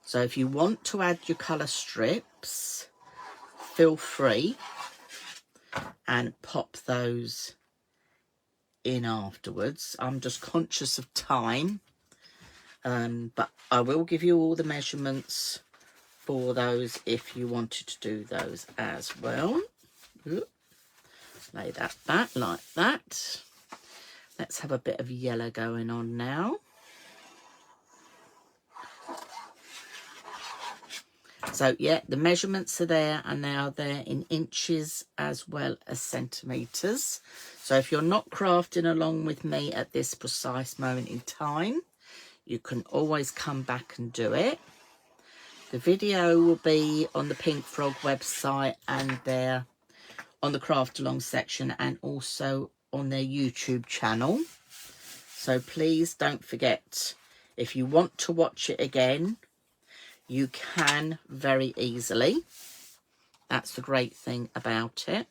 So if you want to add your colour strips, feel free and pop those in afterwards. I'm just conscious of time. But I will give you all the measurements for those if you wanted to do those as well. Lay that back like that. Let's have a bit of yellow going on now. So yeah, the measurements are there, and now they're in inches as well as centimetres. So if you're not crafting along with me at this precise moment in time, you can always come back and do it. The video will be on the Pink Frog website and there on the Craft Along section, and also on their YouTube channel. So please don't forget, if you want to watch it again, you can very easily. That's the great thing about it.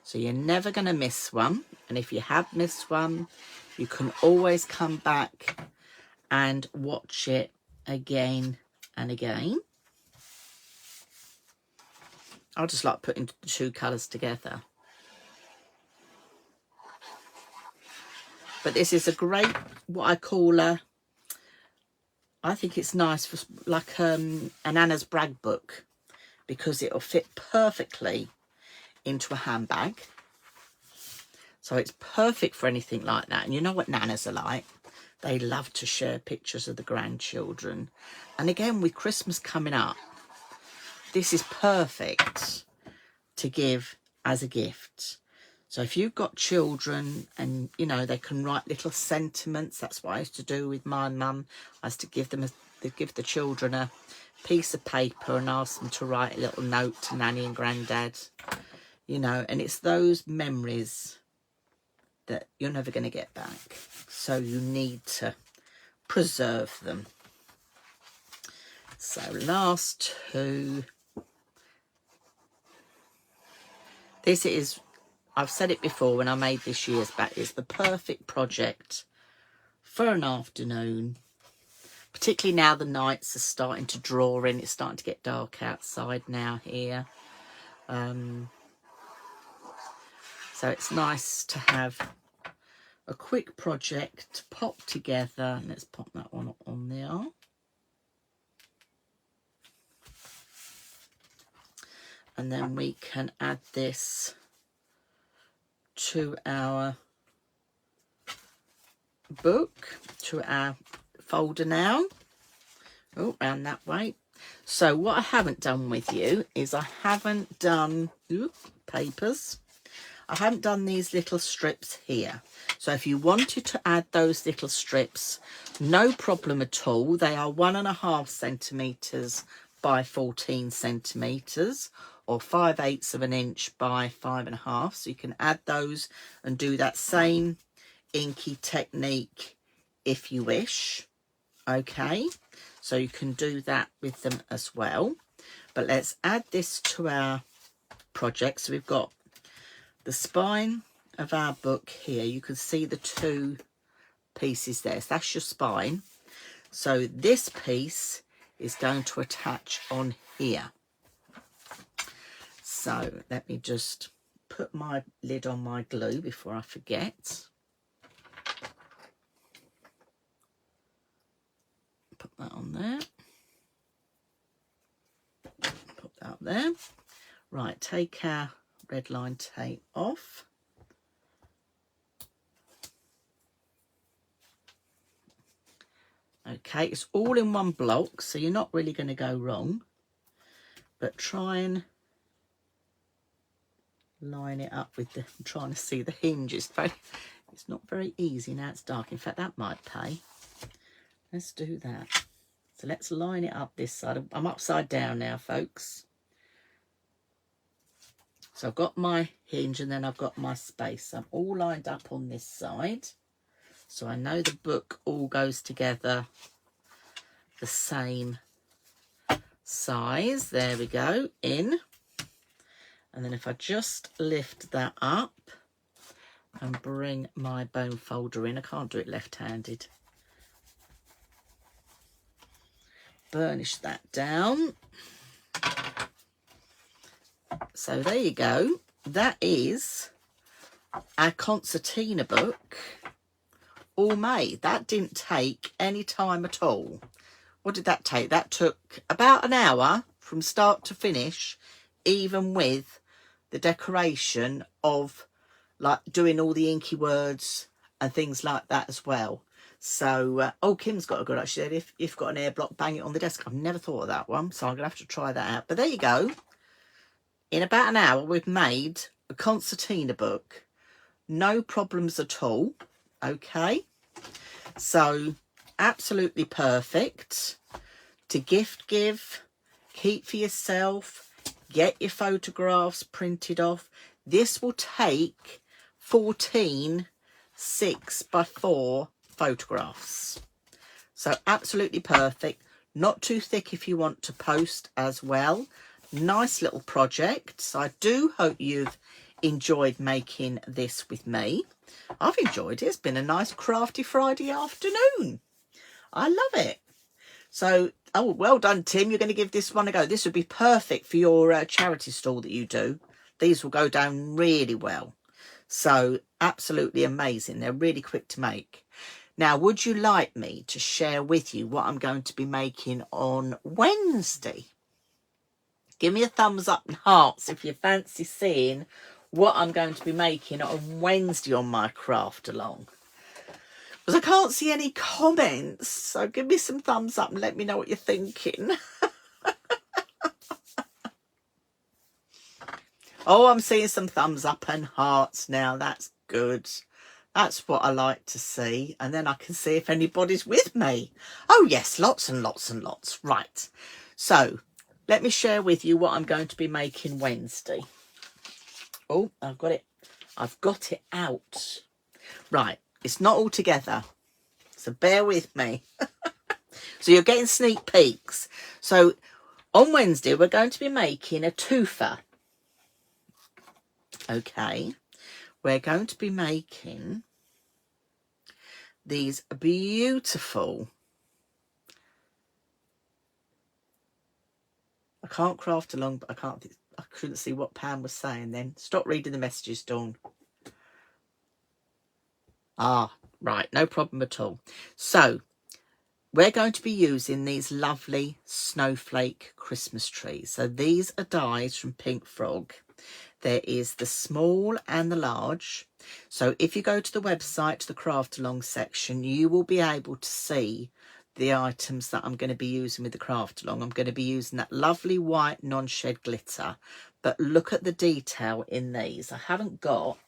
So you're never going to miss one. And if you have missed one, you can always come back and watch it again and again. I just like putting the two colours together. But this is a great, what I call a, I think it's nice for like an Anna's Bragg book, because it'll fit perfectly into a handbag. So it's perfect for anything like that. And you know what nanas are like. They love to share pictures of the grandchildren. And again, with Christmas coming up, this is perfect to give as a gift. So if you've got children and, you know, they can write little sentiments. That's what I used to do with my mum. I used to give them, give the children a piece of paper and ask them to write a little note to Nanny and Grandad. You know, and it's those memories that you're never going to get back. So you need to preserve them. So last two. This is, I've said it before when I made this years back, it's the perfect project for an afternoon. Particularly now the nights are starting to draw in. It's starting to get dark outside now here. So it's nice to have a quick project to pop together. Let's pop that one on there. And then we can add this to our book, to our folder now. Oh, round that way. So what I haven't done with you is I haven't done papers. I haven't done these little strips here. So if you wanted to add those little strips, no problem at all. They are 1.5 centimetres by 14 centimetres, or 5/8 of an inch by 5.5. So you can add those and do that same inky technique if you wish. Okay, so you can do that with them as well. But let's add this to our project. So we've got the spine of our book here. You can see the two pieces there. So that's your spine. So this piece is going to attach on here. So let me just put my lid on my glue before I forget. Put that on there. Put that up there. Right, take our red line tape off. Okay, it's all in one block, so you're not really going to go wrong. But try and line it up with the, I'm trying to see the hinges. It's not very easy now it's dark. In fact, that might pay. Let's do that. So let's line it up this side. I'm upside down now, folks. So I've got my hinge and then I've got my space. I'm all lined up on this side. So I know the book all goes together the same size. There we go, in. And then if I just lift that up and bring my bone folder in. I can't do it left-handed. Burnish that down. So there you go. That is our concertina book all made. That didn't take any time at all. What did that take? That took about an hour from start to finish, even with the decoration of like doing all the inky words and things like that as well. So, oh, Kim's got a good, actually, if you've got an air block, bang it on the desk. I've never thought of that one, so I'm going to have to try that out. But there you go. In about an hour, we've made a concertina book. No problems at all. Okay. So, absolutely perfect to gift give, keep for yourself, get your photographs printed off. This will take 14 6x4 photographs. So absolutely perfect. Not too thick if you want to post as well. Nice little project. So I do hope you've enjoyed making this with me. I've enjoyed it. It's been a nice crafty Friday afternoon. I love it. So, oh, well done, Tim. You're going to give this one a go. This would be perfect for your charity stall that you do. These will go down really well. So, absolutely amazing. They're really quick to make. Now, would you like me to share with you what I'm going to be making on Wednesday? Give me a thumbs up and hearts if you fancy seeing what I'm going to be making on Wednesday on my craft along. Because I can't see any comments, so give me some thumbs up and let me know what you're thinking. Oh, I'm seeing some thumbs up and hearts now. That's good. That's what I like to see. And then I can see if anybody's with me. Oh, yes, lots and lots and lots. Right. So let me share with you what I'm going to be making Wednesday. Oh, I've got it. I've got it out. Right. It's not all together. So bear with me. So you're getting sneak peeks. So on Wednesday, we're going to be making a twofer. Okay. We're going to be making these beautiful, I can't craft along, but I couldn't see what Pam was saying then. Stop reading the messages, Dawn. Ah, right, no problem at all. So we're going to be using these lovely snowflake Christmas trees. So these are dies from Pink Frog. There is the small and the large. So if you go to the website, to the craft along section, you will be able to see the items that I'm going to be using with the craft along. I'm going to be using that lovely white non-shed glitter, but look at the detail in these. I haven't got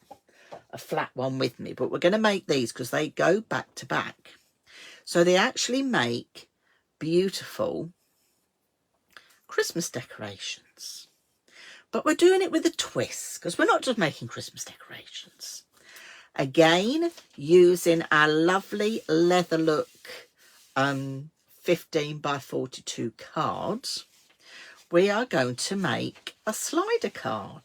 a flat one with me, but we're going to make these because they go back to back. So they actually make beautiful Christmas decorations. But we're doing it with a twist because we're not just making Christmas decorations. Again, using our lovely leather look 15 by 42 cards, we are going to make a slider card.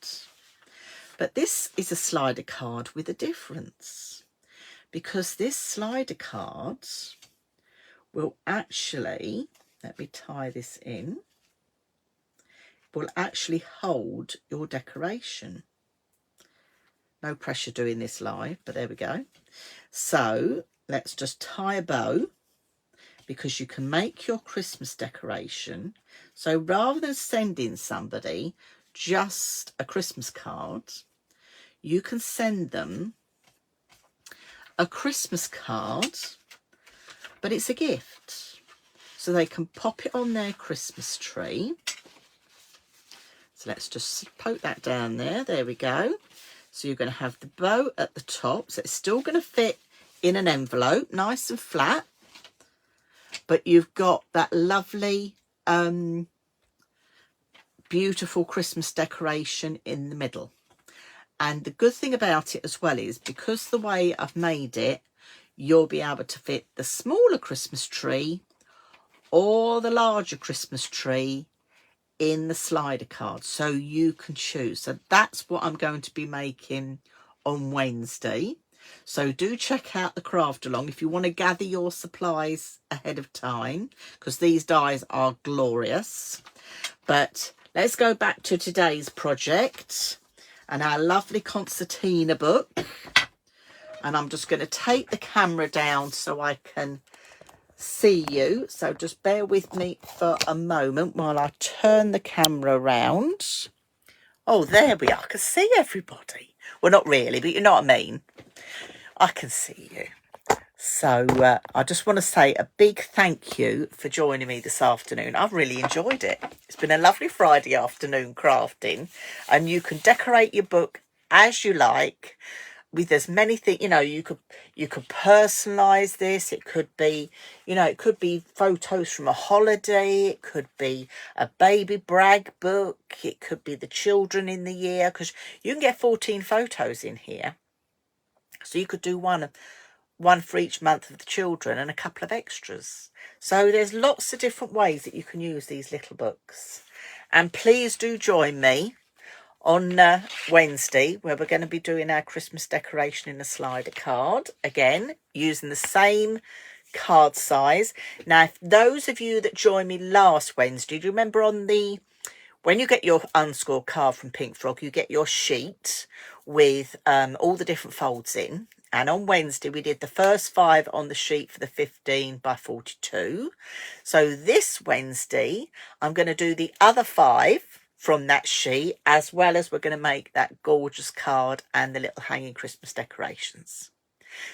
But this is a slider card with a difference, because this slider card will actually, let me tie this in, will actually hold your decoration. No pressure doing this live, but there we go. So let's just tie a bow, because you can make your Christmas decoration. So rather than sending somebody just a Christmas card, you can send them a Christmas card, but it's a gift. So they can pop it on their Christmas tree. So let's just poke that down there. There we go. So you're going to have the bow at the top. So it's still going to fit in an envelope, nice and flat. But you've got that lovely, beautiful Christmas decoration in the middle. And the good thing about it as well is, because the way I've made it, you'll be able to fit the smaller Christmas tree or the larger Christmas tree in the slider card, so you can choose. So that's what I'm going to be making on Wednesday. So do check out the craft along if you want to gather your supplies ahead of time, because these dies are glorious. But let's go back to today's project and our lovely concertina book. And I'm just going to take the camera down so I can see you. So just bear with me for a moment while I turn the camera around. Oh, there we are. I can see everybody. Well, not really, but you know what I mean. I can see you. So I just want to say a big thank you for joining me this afternoon. I've really enjoyed it. It's been a lovely Friday afternoon crafting, and you can decorate your book as you like with as many things. You know, you could personalize this. It could be, you know, it could be photos from a holiday. It could be a baby brag book. It could be the children in the year, because you can get 14 photos in here. So you could do one one for each month of the children and a couple of extras. So there's lots of different ways that you can use these little books. And please do join me on Wednesday, where we're going to be doing our Christmas decoration in a slider card. Again, using the same card size. Now, if those of you that joined me last Wednesday, do you remember on the, when you get your unscored card from Pink Frog, you get your sheet with all the different folds in. And on Wednesday, we did the first 5 on the sheet for the 15 by 42. So this Wednesday, I'm going to do the other 5 from that sheet, as well as we're going to make that gorgeous card and the little hanging Christmas decorations.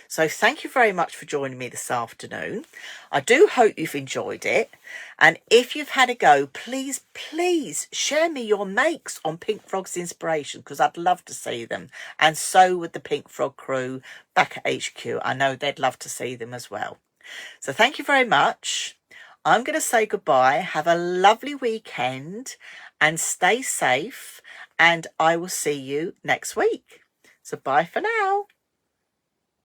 So thank you very much for joining me this afternoon. I do hope you've enjoyed it. And if you've had a go, please, please share me your makes on Pink Frog's Inspiration, because I'd love to see them. And so would the Pink Frog crew back at HQ. I know they'd love to see them as well. So thank you very much. I'm going to say goodbye. Have a lovely weekend and stay safe. And I will see you next week. So bye for now.